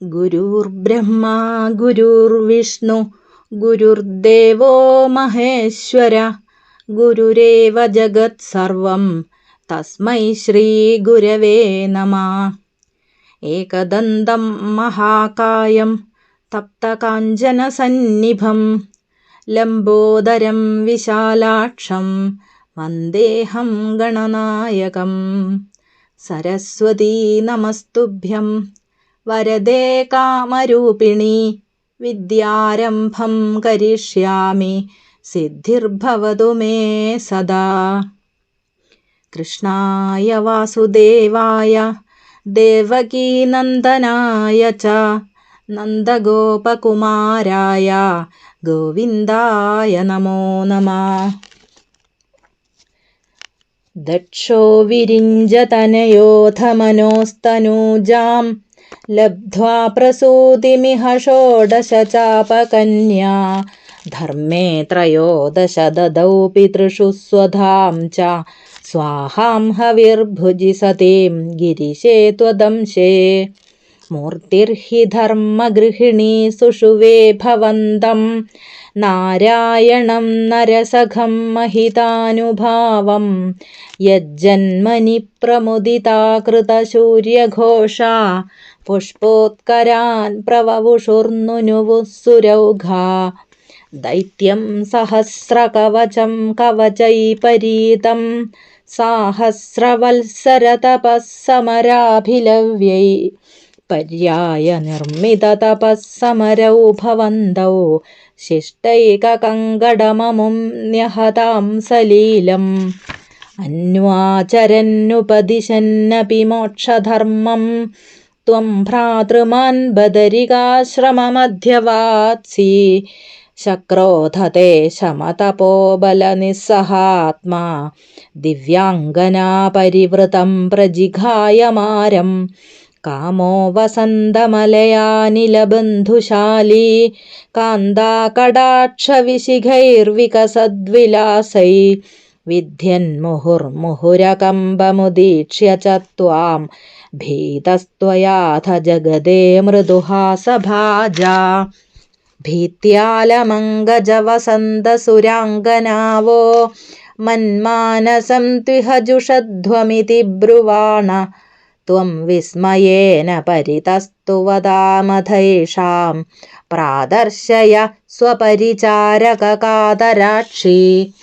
ഗുരുർബ്രഹ്മാ ഗുരുർവിഷ്ണു ഗുരുർദേവോ മഹേശ്വര ഗുരുരേവ ജഗത് സർവം തസ്മൈ ശ്രീ ഗുരവേ നമഃ. ഏകദന്തം മഹാകായം തപ്തകാഞ്ചനസന്നിഭം ലംബോദരം വിശാലാക്ഷം വന്ദേഹം ഗണനായകം. സരസ്വതീ നമസ്തുഭ്യം വരദേ കാമരൂപിണി വിദ്യാരംഭം കരിഷ്യാമി സിദ്ധിർഭവതു മേ സദാ. കൃഷ്ണായ വാസുദേവായ ദേവകീനന്ദനായ ച നന്ദഗോപകുമാരായ ഗോവിന്ദായ നമോ നമഃ. ദക്ഷോ വിരിഞ്ചതനയോഥ മനോസ്തനൂജാം ലബ്ധ്വാ പ്രസൂതിമിഹ ഷോഡശ ചാപകന്യാ. ധർമ്മേ ത്രയോദശ ദദൗ പിതൃഷു സ്വധാം ച സ്വാഹാം ഹവിർഭുജി സതീം ഗിരിശേ ത്വദംശേ. മൂർത്തിർഹി ധർമ്മഗൃഹിണീ സുഷുവേ ഭവന്തം നാരായണം നരസഖം മഹിതാനുഭാവം. യജ്ജന്മനി പ്രമുദിതാ കൃതശൂര്യഘോഷാ പുഷ്പോത്കരാൻ പ്രവവുഷുർനുനുവുഃ സുരൗഘാ. ദൈത്യം സഹസ്രകവചം കവചൈപരീതം സാഹസ്രവത്സരതപസ്സമരാഭിലവ്യൈ. പര്യായ നിർമ്മിതതപസ്സമരൗ ഭവന്തൗ ശിഷ്ടൈകകങ്കടമമും ന്യഹതാം സലീലം. അന്വാചരന്നുപദിശന്നപി മോക്ഷധർമ്മം ത്വം ഭ്രാതൃമാൻ ബദരികാശ്രമമധ്യവാത്സി. ശക്രോധത്തെ ശമതപോബലനിസ്സഹാത്മാ ദിവ്യാംഗനാപരിവൃതം പ്രജിഘായമാരം. കാമോ വസന്തമലയാനിലബന്ധുശാലീ കാന്താകടാക്ഷവിശിഖൈർവികസദ്വിലാസൈ. വിദ്യന്മുഹുർമുഹുരകമ്പമുദീക്ഷ്യ ച ത്വാം ഭീതസ്ത്വയാഥ ജഗദേ മൃദുഹാസഭാജാ. ഭീത്യാലമംഗജവസന്തസുരാംഗനാവോ മന്മാനസം ത്വിഹ ജുഷധ്വമിതി ബ്രുവാണ. ത്വം വിസ്മയേന പരിതസ്തു വദാമഥൈഷാം പ്രാദർശയ സ്വപരിചാരകകാതരാക്ഷി.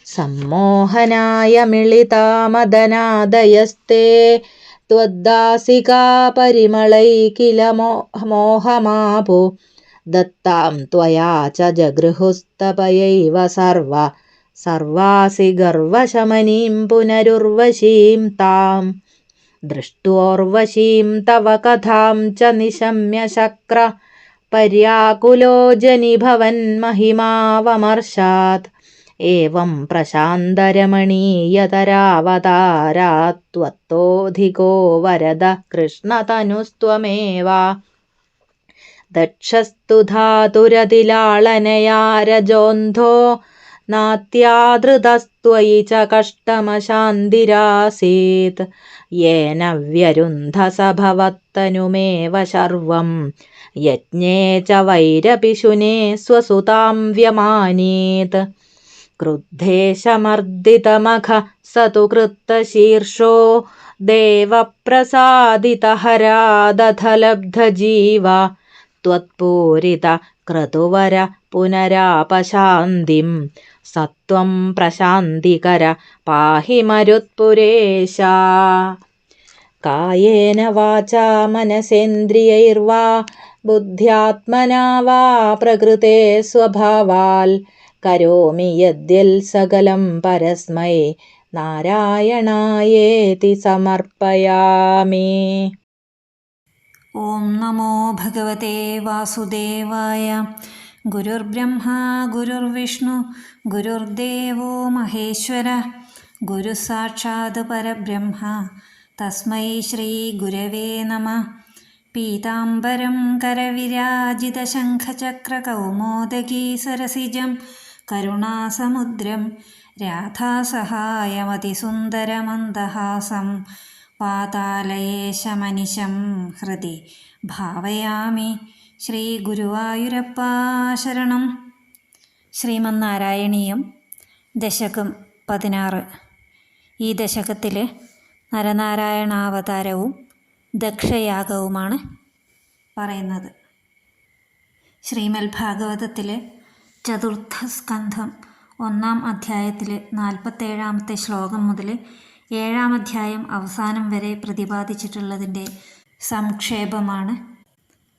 സമ്മോഹനായ മിളിതാമദനാദയസ്തേ ത്വദ്ദാസികാ പരിമളൈ കില മോഹമാപു. ദത്താം ത്വയാ ച ജഗൃഹുസ്തപയൈവ സർവാസി ഗർവശമനീം പുനരുർവശീം താം. ദൃഷ്ടോർവശീം തവ കഥാം ച നിശമ്യ ശക്ര പര്യാകുലോ ജനിഭവൻ മഹിമാവമർശാത്. ഏവം പ്രശാന്തരമണീയതരാവതാരാത് ത്വത്തോധികോ വരദ കൃഷ്ണതനുസ്ത്വമേവ. ദക്ഷസ്തു ധാതുരതിലാളനയാ രജോന്ധോ നാത്യാദൃതസ്ത്വയി ച കഷ്ടമശാന്തിരാസീത്. യേന വ്യരുന്ധസ ഭവത്തനുമേവ ശർവം യജ്ഞേ ച വൈരപിശുനേ സ്വസുതാം വ്യമാനീത്. ക്രുദ്ധേശമർദിതമഖ സതു കൃത്തശീർഷോ ദേവപ്രസാദിതഹരാദധലബ്ധജീവ. ത്വത്പൂരിത ക്രതുവര പുനരാപശാന്തിം സത്വം പ്രശാന്തികര പാഹി മരുത്പുരേശ. കായേന വാചാ മനസേന്ദ്രിയൈർവാ ബുദ്ധ്യാത്മനാ വാ പ്രകൃതേ സ്വഭാവാൽ കരോമി യദ്യൽ സകലം പരസ്മൈ നാരായണായേതി സമർപ്പയാമി. ഓം നമോ ഭഗവതേ വാസുദേവായ. ഗുരുർബ്രഹ്മാ ഗുരുർവിഷ്ണു ഗുരുർദേവോ മഹേശ്വര ഗുരുസാക്ഷാത് പരബ്രഹ്മ തസ്മൈ ശ്രീ ഗുരവേ നമഃ. പീതാംബരം കരവിരാജിതശംഖചക്രകൗമോദകീ സരസിജം കരുണാസമുദ്രം രാധാസഹായമതിസുന്ദരമന്ദഹാസം. പാതാലയേശമനിശം ഹൃദി ഭാവയാമി. ശ്രീ ഗുരുവായൂരപ്പാ ശരണം. ശ്രീമന്നാരായണീയം ദശകം 16. ഈ ദശകത്തിൽ നരനാരായണാവതാരവും ദക്ഷയാഗവുമാണ് പറയുന്നത്. ശ്രീമൽ ഭാഗവതത്തിലെ ചതുർത്ഥ സ്കന്ധം 1-ാം അധ്യായത്തിൽ 47-ാമത്തെ ശ്ലോകം മുതൽ 7-ാം അധ്യായം അവസാനം വരെ പ്രതിപാദിച്ചിട്ടുള്ളതിൻ്റെ സംക്ഷേപമാണ്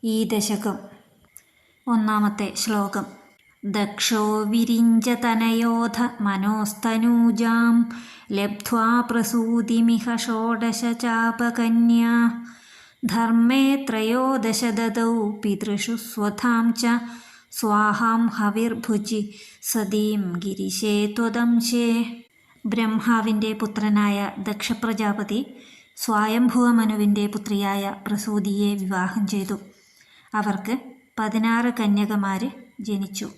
ഈ ദശകം. 1-ാമത്തെ ശ്ലോകം. ദക്ഷോ വിരിഞ്ചതനയോധ മനോസ്തനൂജാം ലബ്ധ്വാ പ്രസൂതിമിഹ ഷോഡശ ചാപകന്യാ ധർമ്മേ ത്രയോദശ ദദൗ പിതൃഷു സ്വധാം ച സ്വാഹാം ഹവിർഭുജി സതീം ഗിരിശേ ത്വദംശേ. ബ്രഹ്മാവിൻ്റെ പുത്രനായ ദക്ഷപ്രജാപതി സ്വയംഭുവമനുവിൻ്റെ പുത്രിയായ പ്രസൂതിയെ വിവാഹം ചെയ്തു. അവർക്ക് 16 കന്യകമാർ ജനിച്ചു.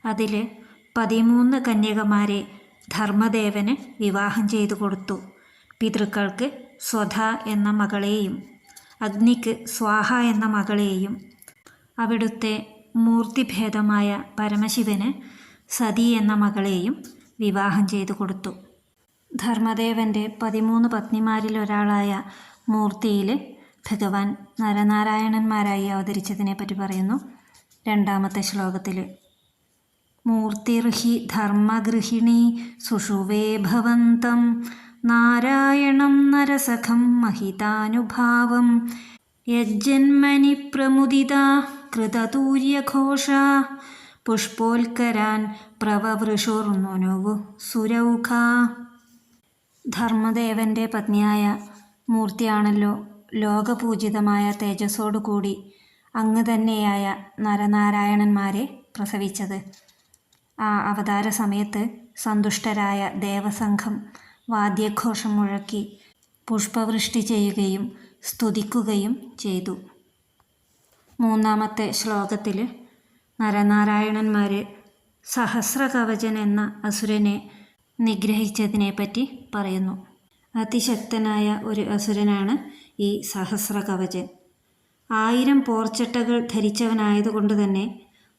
അതിൽ 13 കന്യകമാരെ ധർമ്മദേവന് വിവാഹം ചെയ്തു കൊടുത്തു. പിതൃക്കൾക്ക് സ്വധ എന്ന മകളെയും അഗ്നിക്ക് സ്വാഹ എന്ന മകളെയും അവിടുത്തെ മൂർത്തിഭേദമായ പരമശിവന് സതി എന്ന മകളെയും വിവാഹം ചെയ്തു കൊടുത്തു. ധർമ്മദേവൻ്റെ 13 പത്നിമാരിലൊരാളായ മൂർത്തിയിൽ ഭഗവാൻ നരനാരായണന്മാരായി അവതരിച്ചതിനെ പറ്റി പറയുന്നു 2-ാമത്തെ ശ്ലോകത്തിൽ. മൂർത്തിർഹി ധർമ്മഗൃഹിണി സുഷുവേ ഭവന്തം നാരായണം നരസഖം മഹിതാനുഭാവം യജ്ജന്മനി പ്രമുദിതാ കൃതതൂര്യഘോഷ പുഷ്പോൽക്കരാൻ പ്രവവൃഷുർനുനുവു സുരൗഖ. ധർമ്മദേവൻ്റെ പത്നിയായ മൂർത്തിയാണല്ലോ ലോകപൂജിതമായ തേജസ്സോടുകൂടി അങ്ങ് തന്നെയായ നരനാരായണന്മാരെ പ്രസവിച്ചത്. ആ അവതാര സമയത്ത് സന്തുഷ്ടരായ ദേവസംഘം വാദ്യഘോഷം മുഴക്കി പുഷ്പവൃഷ്ടി ചെയ്യുകയും സ്തുതിക്കുകയും ചെയ്തു. 3-ാമത്തെ ശ്ലോകത്തിൽ നരനാരായണന്മാർ സഹസ്രകവചൻ എന്ന അസുരനെ നിഗ്രഹിച്ചതിനെപ്പറ്റി പറയുന്നു. അതിശക്തനായ ഒരു അസുരനാണ് ഈ സഹസ്രകവചൻ. 1000 പോർച്ചട്ടകൾ ധരിച്ചവനായതുകൊണ്ട് തന്നെ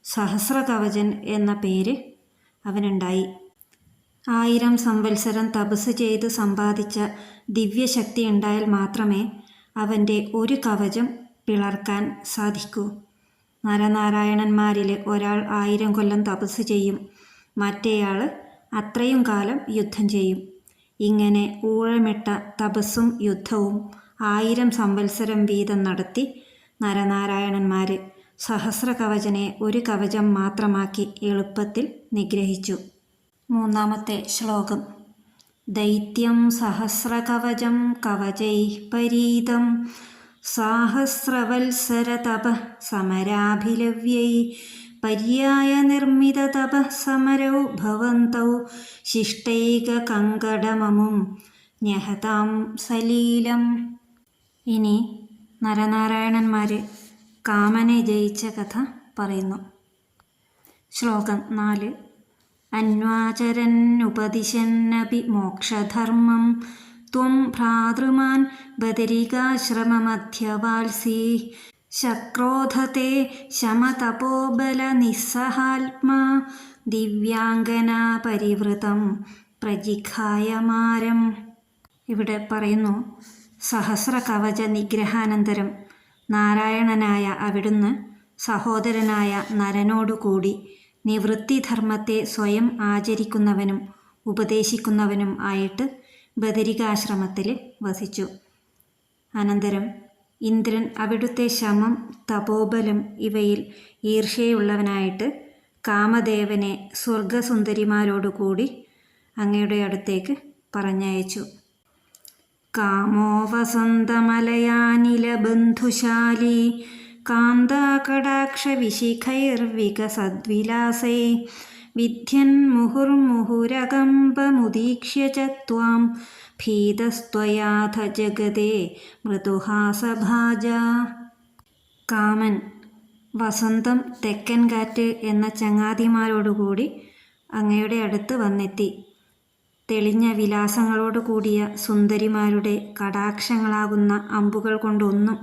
സഹസ്രകവചൻ എന്ന പേര് അവനുണ്ടായി. 1000 സംവത്സരം തപസ് ചെയ്ത് സമ്പാദിച്ച ദിവ്യശക്തി ഉണ്ടായാൽ മാത്രമേ അവൻ്റെ ഒരു കവചം പിളർക്കാൻ സാധിക്കൂ. നരനാരായണന്മാരിൽ ഒരാൾ 1000 കൊല്ലം തപസ് ചെയ്യും, മറ്റേയാൾ അത്രയും കാലം യുദ്ധം ചെയ്യും. ഇങ്ങനെ ഊഴമിട്ട തപസ്സും യുദ്ധവും 1000 സംവത്സരം വീതം നടത്തി നരനാരായണന്മാർ സഹസ്രകവചനെ ഒരു കവചം മാത്രമാക്കി എളുപ്പത്തിൽ നിഗ്രഹിച്ചു. 3-ാമത്തെ ശ്ലോകം. ദൈത്യം സഹസ്രകവചം കവചൈഃ പരീതം സാഹസ്രവത്സര തപഃ സമരാഭിലവ്യൈ പര്യായ നിർമ്മിത തപഃ സമരൗ ഭവന്തൗ ശിഷ്ടൈകകങ്കടമമും ന്യഹതാം സലീലം. ഇനി നരനാരായണന്മാർ കാമനെ ജയിച്ച കഥ പറയുന്നു. ശ്ലോകം 4. അന്വാചരന്നുപദിശന്നപി മോക്ഷധർമ്മം ത്വം ഭ്രാതൃമാൻ ബദരികാശ്രമമധ്യവാത്സീ ശക്രോധത്തെ ശമതപോബലനിസ്സഹാത്മാ ദിവ്യാംഗനാ പരിവൃതം പ്രജിഘായമാരം. ഇവിടെ പറയുന്നു, സഹസ്രകവച നിഗ്രഹാനന്തരം നാരായണനായ അവിടുന്ന് സഹോദരനായ നരനോടുകൂടി നിവൃത്തിധർമ്മത്തെ സ്വയം ആചരിക്കുന്നവനും ഉപദേശിക്കുന്നവനും ആയിട്ട് ബദരികാശ്രമത്തിൽ വസിച്ചു. അനന്തരം ഇന്ദ്രൻ അവിടുത്തെ ശമം, തപോബലം ഇവയിൽ ഈർഷ്യയുള്ളവനായിട്ട് കാമദേവനെ സ്വർഗസുന്ദരിമാരോടുകൂടി അങ്ങയുടെ അടുത്തേക്ക് പറഞ്ഞയച്ചു. കാമോ വസന്തമലയാനിലബന്ധുശാലീ കാന്താകടാക്ഷവിശിഖൈർവികസദ്വിലാസൈ വിദ്യൻ മുഹുർമുഹുരകമ്പമുദീക്ഷ്യ ച ത്വാം ഭീതസ്ത്വയാഥ ജഗതേ മൃദുഹാസഭാജ. കാമൻ വസന്തം, തെക്കൻ കാറ്റ് എന്ന ചങ്ങാതിമാരോടുകൂടി അങ്ങയുടെ അടുത്ത് വന്നെത്തി. തെളിഞ്ഞ വിലാസങ്ങളോട് കൂടിയ സുന്ദരിമാരുടെ കടാക്ഷങ്ങളാകുന്ന അമ്പുകൾ കൊണ്ടൊന്നും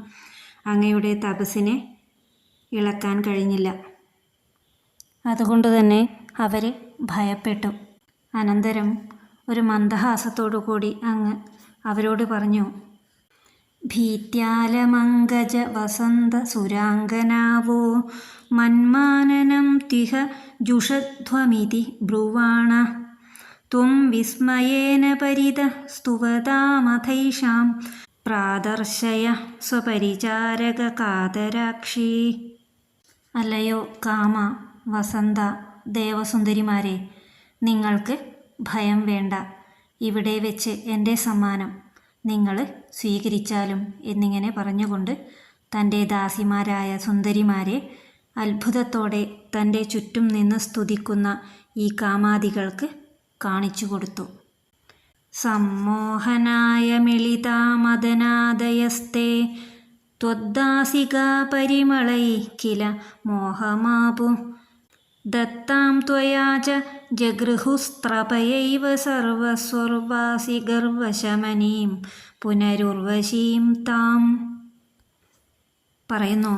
അങ്ങയുടെ തപസ്സിനെ ഇളക്കാൻ കഴിഞ്ഞില്ല. അതുകൊണ്ട് തന്നെ അവർ ഭയപ്പെട്ടു. അനന്തരം ഒരു മന്ദഹാസത്തോടു കൂടി അങ്ങ് അവരോട് പറഞ്ഞു, ഭീത്യാലമങ്കജ വസന്ത സുരാംഗനാവോ മന്മാനനം തിഹ ജുഷധ്വമിതി ബ്രുവാണ ത്വം വിസ്മയേന പരിത സ്തുവതാമഥൈഷാം പ്രാദർശയ സ്വപരിചാരക കാതരാക്ഷി. അല്ലയോ കാമ, വസന്ത, ദേവസുന്ദരിമാരെ, നിങ്ങൾക്ക് ഭയം വേണ്ട. ഇവിടെ വെച്ച് എൻ്റെ സമ്മാനം നിങ്ങൾ സ്വീകരിച്ചാലും എന്നിങ്ങനെ പറഞ്ഞുകൊണ്ട് തൻ്റെ ദാസിമാരായ സുന്ദരിമാരെ അത്ഭുതത്തോടെ തൻ്റെ ചുറ്റും നിന്ന് സ്തുതിക്കുന്ന ഈ കാമാദികൾക്ക് കാണിച്ചു കൊടുത്തു. സമ്മോഹനായ മിളിതാമദനാദയസ്തേ ത്വദ്ദാസികാ പരിമളൈ കില മോഹമാപു ദത്താം ത്വയാ ച ജഗൃഹുസ്ത്രപയൈവ സർവസ്വർവാസി ഗർവശമനീം പുനരുർവശീം താം. പറയുന്നു,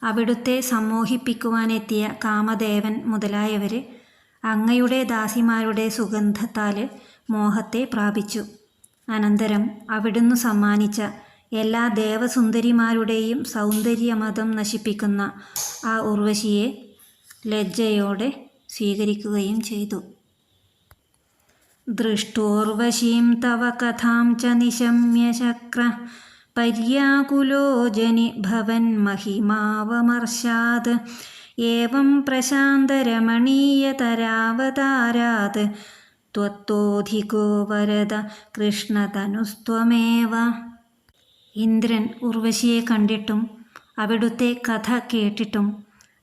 അവിടുത്തെ സമ്മോഹിപ്പിക്കുവാനെത്തിയ കാമദേവൻ മുതലായവർ അങ്ങയുടെ ദാസിമാരുടെ സുഗന്ധത്താൽ മോഹത്തെ പ്രാപിച്ചു. അനന്തരം അവിടുന്ന് സമ്മാനിച്ച എല്ലാ ദേവസുന്ദരിമാരുടെയും സൗന്ദര്യമതം നശിപ്പിക്കുന്ന ആ ഉർവശിയെ ലജ്ജയോടെ സ്വീകരിക്കുകയും ചെയ്തു. ദൃഷ്ടോർവശീം തവ കഥാം ച നിശമ്യ ശക്ര പര്യാകുലോ ജനി ഭവൻ മഹിമാവമർശാത് ഏവം പ്രശാന്തരമണീയതരാവതാരാത് ത്വത്തോധികോ വരദ കൃഷ്ണതനുസ്ത്വമേവ. ഇന്ദ്രൻ ഉർവശിയെ കണ്ടിട്ടും അവിടുത്തെ കഥ കേട്ടിട്ടും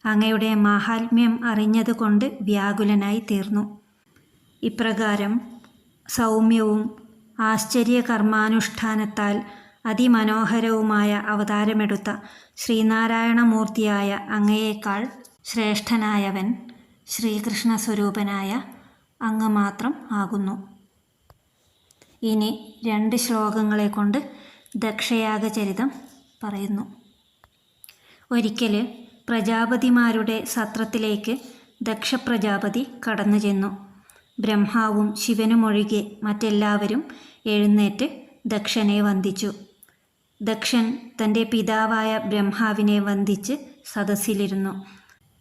അങ്ങയുടെ മാഹാത്മ്യം അറിഞ്ഞതുകൊണ്ട് വ്യാകുലനായി തീർന്നു. ഇപ്രകാരം സൗമ്യവും ആശ്ചര്യകർമാനുഷ്ഠാനത്താൽ അതിമനോഹരവുമായ അവതാരമെടുത്ത ശ്രീനാരായണമൂർത്തിയായ അങ്ങയേക്കാൾ ശ്രേഷ്ഠനായവൻ ശ്രീകൃഷ്ണ സ്വരൂപനായ അങ്ങ് മാത്രം ആകുന്നു. ഇനി 2 ശ്ലോകങ്ങളെ കൊണ്ട് ദക്ഷയാഗചരിതം പറയുന്നു. ഒരിക്കൽ പ്രജാപതിമാരുടെ സത്രത്തിലേക്ക് ദക്ഷപ്രജാപതി കടന്നു ചെന്നു. ബ്രഹ്മാവും ശിവനുമൊഴികെ മറ്റെല്ലാവരും എഴുന്നേറ്റ് ദക്ഷനെ വന്ദിച്ചു. ദക്ഷൻ തൻ്റെ പിതാവായ ബ്രഹ്മാവിനെ വന്ദിച്ച് സദസ്സിലിരുന്നു.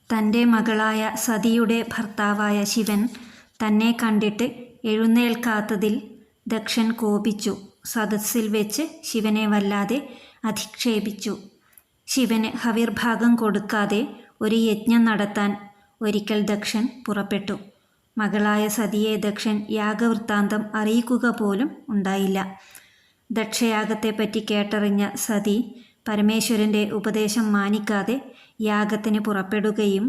തൻ്റെ മകളായ സതിയുടെ ഭർത്താവായ ശിവൻ തന്നെ കണ്ടിട്ട് എഴുന്നേൽക്കാത്തതിൽ ദക്ഷൻ കോപിച്ചു. സദസ്സിൽ വെച്ച് ശിവനെ വല്ലാതെ അധിക്ഷേപിച്ചു. ശിവന് ഹവിർഭാഗം കൊടുക്കാതെ ഒരു യജ്ഞം നടത്താൻ ഒരിക്കൽ ദക്ഷൻ പുറപ്പെട്ടു. മകളായ സതിയെ ദക്ഷൻ യാഗവൃത്താന്തം അറിയിക്കുക പോലും ഉണ്ടായില്ല. ദക്ഷയാഗത്തെപ്പറ്റി കേട്ടറിഞ്ഞ സതി പരമേശ്വരൻ്റെ ഉപദേശം മാനിക്കാതെ യാഗത്തിന് പുറപ്പെടുകയും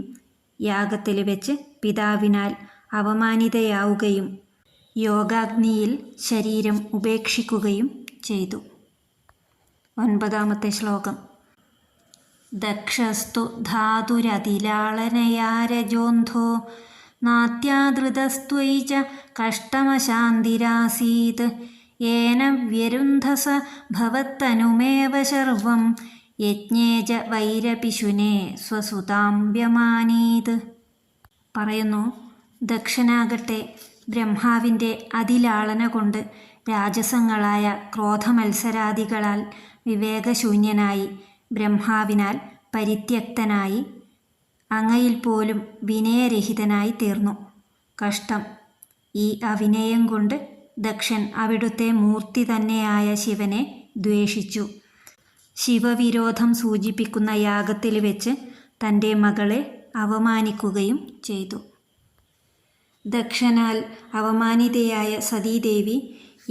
യാഗത്തിൽ വെച്ച് പിതാവിനാൽ അവമാനിതയാവുകയും യോഗാഗ്നിയിൽ ശരീരം ഉപേക്ഷിക്കുകയും ചെയ്തു. 9-ാമത്തെ ശ്ലോകം. ദക്ഷസ്തു ധാതുരതിലാളനയാ രജോന്ധോ നാത്യാദൃതസ്ത്വയി ച കഷ്ടമശാന്തിരാസീത് യേന വ്യരുന്ധസ ഭവത്തനുമേവ ശർവം യജ്ഞേ ച വൈരപിശുനേ സ്വസുതാം വ്യമാനീത്. പറയുന്നു, ദക്ഷനാകട്ടെ ബ്രഹ്മാവിൻ്റെ അതിലാളന കൊണ്ട് രാജസങ്ങളായ ക്രോധമത്സരാദികളാൽ വിവേകശൂന്യനായി ബ്രഹ്മാവിനാൽ പരിത്യക്തനായി അങ്ങയിൽ പോലും വിനയരഹിതനായി തീർന്നു. കഷ്ടം. ഈ അവിനയം കൊണ്ട് ദക്ഷൻ അവിടുത്തെ മൂർത്തി തന്നെയായ ശിവനെ ദ്വേഷിച്ചു. ശിവവിരോധം സൂചിപ്പിക്കുന്ന യാഗത്തിൽ വെച്ച് തൻ്റെ മകളെ അവമാനിക്കുകയും ചെയ്തു. ദക്ഷനാൽ അവമാനിതയായ സതീദേവി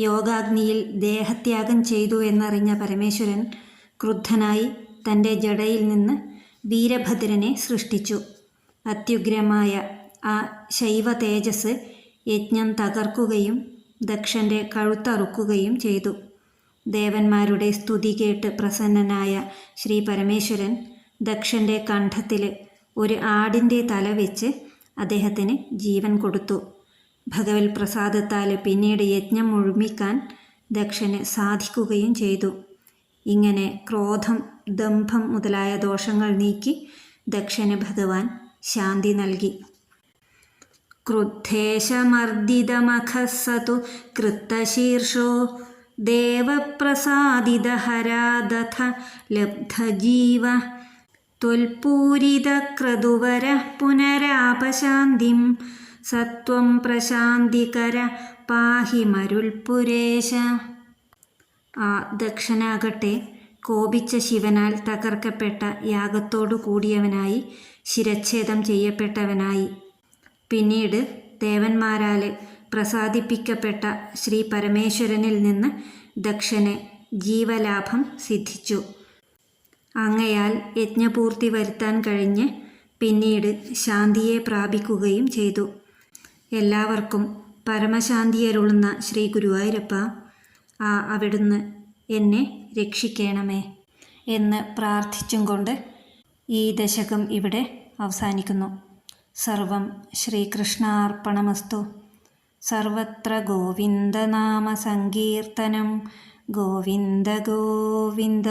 യോഗാഗ്നിയിൽ ദേഹത്യാഗം ചെയ്തു എന്നറിഞ്ഞ പരമേശ്വരൻ ക്രുദ്ധനായി തൻ്റെ ജടയിൽ നിന്ന് വീരഭദ്രനെ സൃഷ്ടിച്ചു. അത്യുഗ്രമായ ആ ശൈവ തേജസ് യജ്ഞം തകർക്കുകയും ദക്ഷൻ്റെ കഴുത്തറുക്കുകയും ചെയ്തു. ദേവന്മാരുടെ സ്തുതി കേട്ട് പ്രസന്നനായ ശ്രീ പരമേശ്വരൻ ദക്ഷൻ്റെ കണ്ഠത്തിൽ ഒരു ആടിൻ്റെ തല വെച്ച് അദ്ദേഹത്തിന് ജീവൻ കൊടുത്തു. ഭഗവത് പ്രസാദത്താൽ പിന്നീട് യജ്ഞം മുഴുമിക്കാൻ ദക്ഷന് സാധിക്കുകയും ചെയ്തു. ഇങ്ങനെ ക്രോധം ദംഭം മുതലായ ദോഷങ്ങൾ നീക്കി ദക്ഷന് ഭഗവാൻ ശാന്തി നൽകി. ക്രുദ്ധേശമർദ്ദിതമഖസ്സതു കൃത്തശീർഷോ ദേവപ്രസാദിതഹരാദഥ ലബ്ധജീവ ത്വൽപൂരിതക്രതുവര പുനരാപശാന്തിം സത്വം പ്രശാന്തികര പാഹി മരുൾപുരേശ. ആ ദക്ഷനാകട്ടെ കോപിച്ച ശിവനാൽ തകർക്കപ്പെട്ട യാഗത്തോടു കൂടിയവനായി ശിരച്ഛേദം ചെയ്യപ്പെട്ടവനായി. പിന്നീട് ദേവന്മാരാൽ പ്രസാദിപ്പിക്കപ്പെട്ട ശ്രീ പരമേശ്വരനിൽ നിന്ന് ദക്ഷന് ജീവലാഭം സിദ്ധിച്ചു. അങ്ങയാൽ യജ്ഞപൂർത്തി വരുത്താൻ കഴിഞ്ഞ് പിന്നീട് ശാന്തിയെ പ്രാപിക്കുകയും ചെയ്തു. എല്ലാവർക്കും പരമശാന്തിയരുളുന്ന ശ്രീ ഗുരുവായൂരപ്പ, അവിടുന്ന് എന്നെ രക്ഷിക്കണമേ എന്ന് പ്രാർത്ഥിച്ചും കൊണ്ട് ഈ ദശകം ഇവിടെ അവസാനിക്കുന്നു. സർവം ശ്രീകൃഷ്ണാർപ്പണമസ്തു. സർവത്ര ഗോവിന്ദനാമ സങ്കീർത്തനം. ഗോവിന്ദ ഗോവിന്ദ.